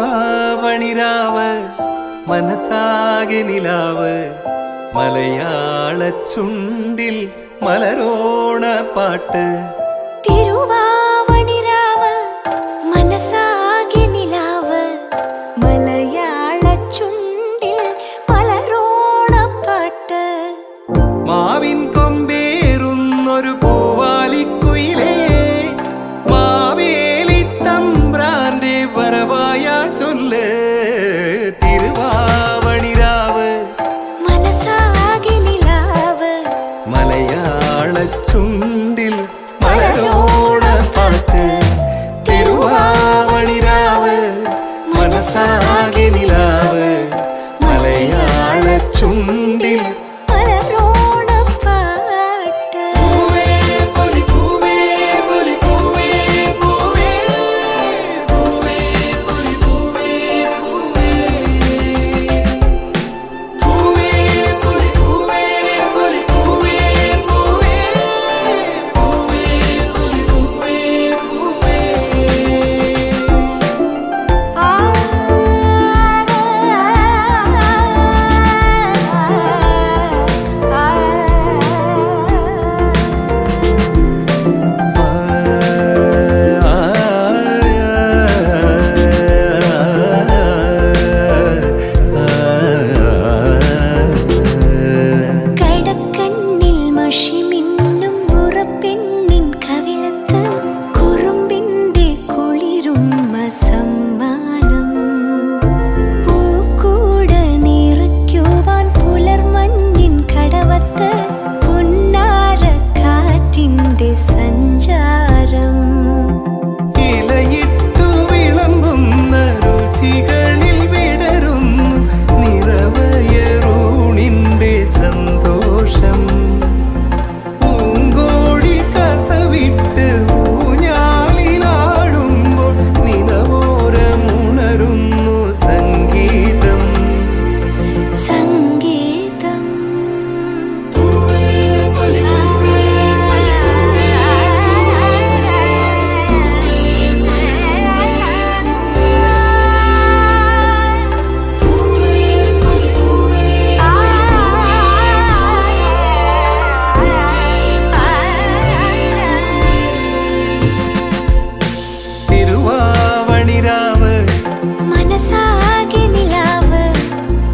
തിരുവാവണിരാവ് മനസാകെ നിലാവ് മലയാള ചുണ്ടിൽ മലരോണ പാട്ട്. തിരുവാവണിരാവ് മനസാകെ നിലാവ് മലയാള ചുണ്ടിൽ മലരോണ പാട്ട്. മാവിൻ കൊമ്പേറുന്നൊരു പൂവാലിക്കുയിലേ മാവേലി തമ്പ്രാന്റെ വരവായാൽ ചൊല്ല്. തിരുവാവണിരാവ് മനസാകെ നിലാവ് മലയാള ചുണ്ടിൽ മലരോണ പാട്ട്. തിരുവാവണിരാവ് മനസാകെ നിലാവ് മലയാള ചുണ്ടിൽ മലരോണ പാട്ട്.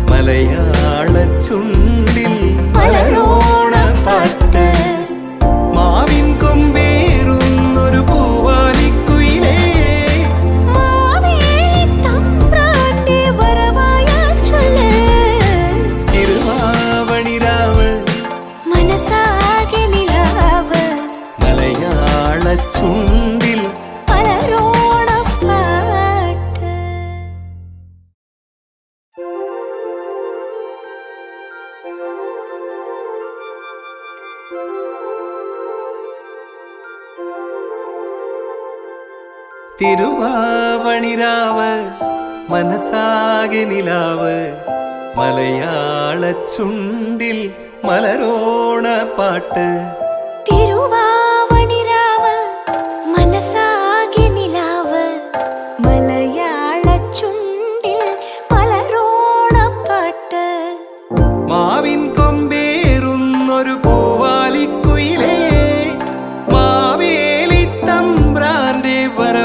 മലയാള ചുണ്ടിൽ മലരോണ പാട്ട്. മാവിൻ കൊമ്പേറുന്നൊരു പൂവാലിക്കുയിലേ മാവേലി തമ്പ്രാന്റെ വരവായാൽ ചൊല്ല്. തിരുവാവണിരാവ് മനസാകെ നിലാവ് മലയാള ചുണ്ടിൽ മലരോണ പാട്ട്. തിരുവാവണിരാവ് മനസാകെ നിലാവ് മലയാള ചുണ്ടിൽ മലരോണ പാട്ട്. തിരുവാവണിരാവ് മനസാകെ നിലാവ് മലയാള ചുണ്ടിൽ മലരോണ പാട്ട്. മാവിൻ കൊമ്പേറുന്നൊരു പൂവാലിക്കുയിലേ മാവേലി തമ്പ്രാന്റെ വര